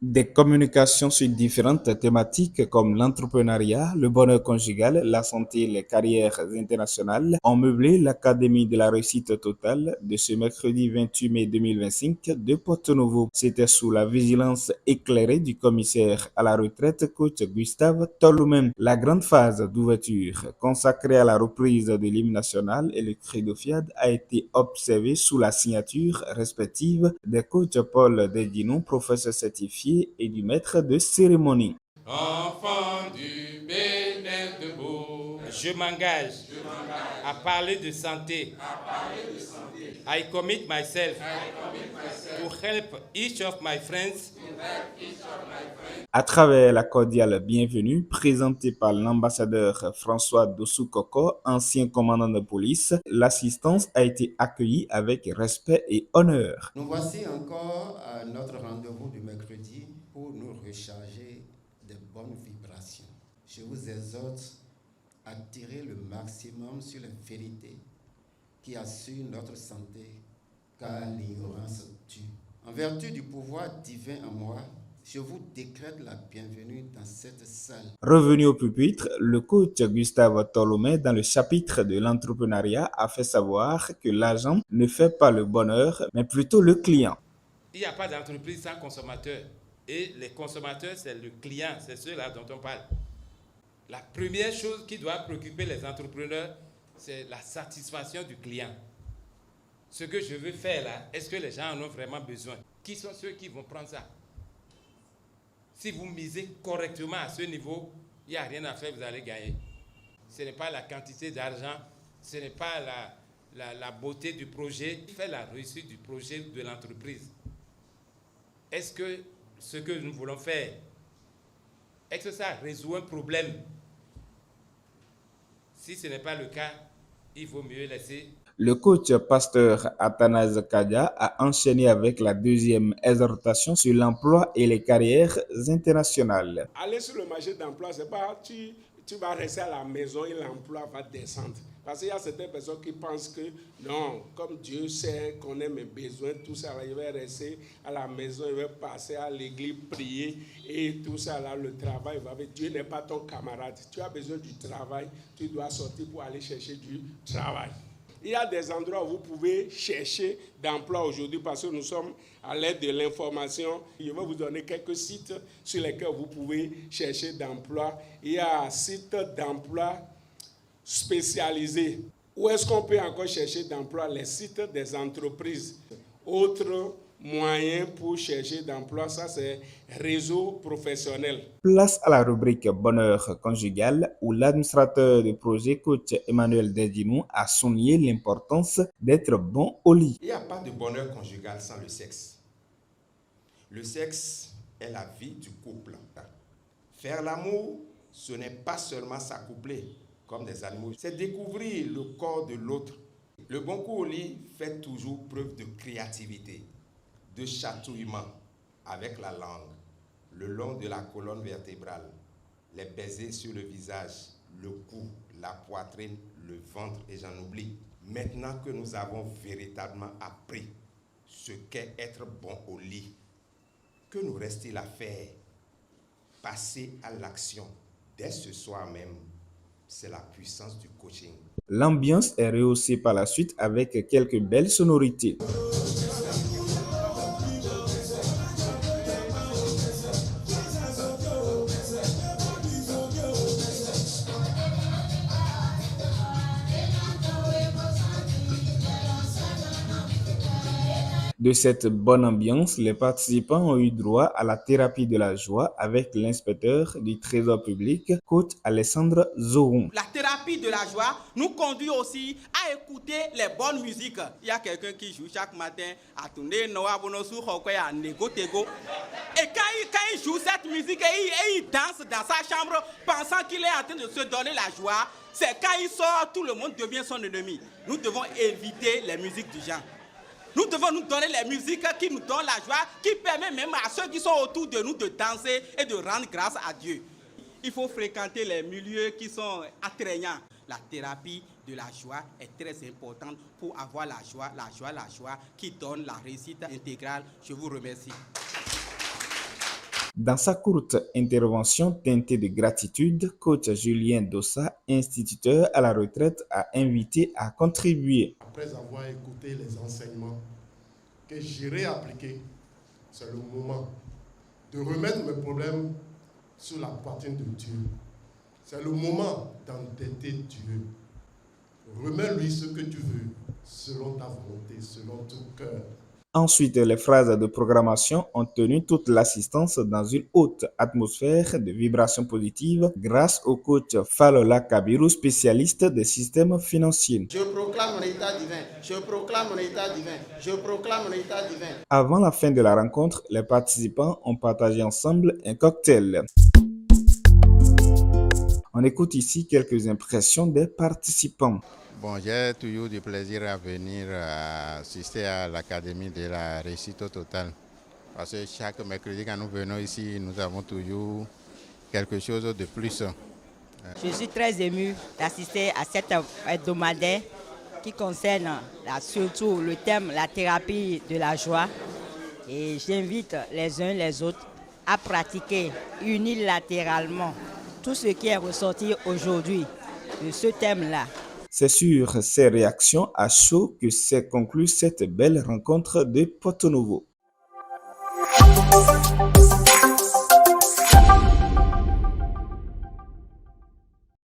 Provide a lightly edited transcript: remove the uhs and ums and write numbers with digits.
Des communications sur différentes thématiques comme l'entrepreneuriat, le bonheur conjugal, la santé et les carrières internationales ont meublé l'Académie de la réussite totale de ce mercredi 28 mai 2025 de Porto-Novo. C'était sous la vigilance éclairée du commissaire à la retraite, coach Gustave Tolomem. La grande phase d'ouverture consacrée à la reprise de l'hymne national et le credo fiat a été observée sous la signature respective des coachs Paul Dedinon, professeur certifié, et du maître de cérémonie. Enfant du Bénin de Beau, je m'engage à parler de santé. I commit myself to help each of my friends. À travers la cordiale bienvenue présentée par l'ambassadeur François Dossou-Koko, ancien commandant de police, l'assistance a été accueillie avec respect et honneur. Nous voici encore à notre rendez-vous du mercredi pour nous recharger de bonnes vibrations. Je vous exhorte à tirer le maximum sur les vérités qui assurent notre santé, car l'ignorance tue. En vertu du pouvoir divin en moi, je vous décrète la bienvenue dans cette salle. Revenu au pupitre, le coach Gustave Tolomé, dans le chapitre de l'entrepreneuriat, a fait savoir que l'argent ne fait pas le bonheur, mais plutôt le client. Il n'y a pas d'entreprise sans consommateur. Et les consommateurs, c'est le client, c'est ceux-là dont on parle. La première chose qui doit préoccuper les entrepreneurs, c'est la satisfaction du client. Ce que je veux faire là, est-ce que les gens en ont vraiment besoin? Qui sont ceux qui vont prendre ça? Si vous misez correctement à ce niveau, il n'y a rien à faire, vous allez gagner. Ce n'est pas la quantité d'argent, ce n'est pas la beauté du projet, fait la réussite du projet de l'entreprise. Est-ce que ce que nous voulons faire, est-ce que ça résout un problème? Si ce n'est pas le cas, il vaut mieux laisser. Le coach pasteur Athanase Kadia a enchaîné avec la deuxième exhortation sur l'emploi et les carrières internationales. Aller sur le marché d'emploi, c'est pas tu vas rester à la maison et l'emploi va descendre. Parce qu'il y a certaines personnes qui pensent que non, comme Dieu sait, connaît mes besoins, tout ça, là, je vais rester à la maison, je vais passer à l'église, prier et tout ça, là, le travail va venir. Dieu n'est pas ton camarade. Tu as besoin du travail, tu dois sortir pour aller chercher du travail. Il y a des endroits où vous pouvez chercher d'emploi aujourd'hui parce que nous sommes à l'aide de l'information. Je vais vous donner quelques sites sur lesquels vous pouvez chercher d'emploi. Il y a un site d'emploi spécialisé. Où est-ce qu'on peut encore chercher d'emploi? Les sites des entreprises. Autre moyen pour chercher d'emploi, ça c'est réseau professionnel. Place à la rubrique bonheur conjugal où l'administrateur de projet coach Emmanuel Dedinou a souligné l'importance d'être bon au lit. Il n'y a pas de bonheur conjugal sans le sexe. Le sexe est la vie du couple. Faire l'amour, ce n'est pas seulement s'accoupler comme des animaux, c'est découvrir le corps de l'autre. Le bon coup au lit fait toujours preuve de créativité, de chatouillement avec la langue, le long de la colonne vertébrale, les baisers sur le visage, le cou, la poitrine, le ventre et j'en oublie. Maintenant que nous avons véritablement appris ce qu'est être bon au lit, que nous reste-t-il à faire? Passer à l'action dès ce soir même. C'est la puissance du coaching. L'ambiance est rehaussée par la suite avec quelques belles sonorités. De cette bonne ambiance, les participants ont eu droit à la thérapie de la joie avec l'inspecteur du Trésor public, coach Alessandre Zoron. La thérapie de la joie nous conduit aussi à écouter les bonnes musiques. Il y a quelqu'un qui joue chaque matin à tourner Noah Bonosu Hokoya Nego Tego. Et quand il joue cette musique et il danse dans sa chambre pensant qu'il est en train de se donner la joie, c'est quand il sort, tout le monde devient son ennemi. Nous devons éviter les musiques du genre. Nous devons nous donner les musiques qui nous donnent la joie, qui permettent même à ceux qui sont autour de nous de danser et de rendre grâce à Dieu. Il faut fréquenter les milieux qui sont attrayants. La thérapie de la joie est très importante pour avoir la joie qui donne la réussite intégrale. Je vous remercie. Dans sa courte intervention teintée de gratitude, coach Julien Dossa, instituteur à la retraite, a invité à contribuer. Après avoir écouté les enseignements que j'irai appliquer, c'est le moment de remettre mes problèmes sur la poitrine de Dieu. C'est le moment d'entêter Dieu. Remets-lui ce que tu veux, selon ta volonté, selon ton cœur. Ensuite, les phrases de programmation ont tenu toute l'assistance dans une haute atmosphère de vibrations positives grâce au coach Falola Kabiru, spécialiste des systèmes financiers. Je proclame mon état divin, je proclame mon état divin, je proclame mon état divin. Avant la fin de la rencontre, les participants ont partagé ensemble un cocktail. On écoute ici quelques impressions des participants. Bon, j'ai toujours du plaisir à venir assister à l'Académie de la réussite totale. Parce que chaque mercredi, quand nous venons ici, nous avons toujours quelque chose de plus. Je suis très émue d'assister à cet hebdomadaire qui concerne surtout le thème la thérapie de la joie. Et j'invite les uns les autres à pratiquer unilatéralement tout ce qui est ressorti aujourd'hui de ce thème-là. C'est sur ces réactions à chaud que s'est conclue cette belle rencontre de Porto Novo.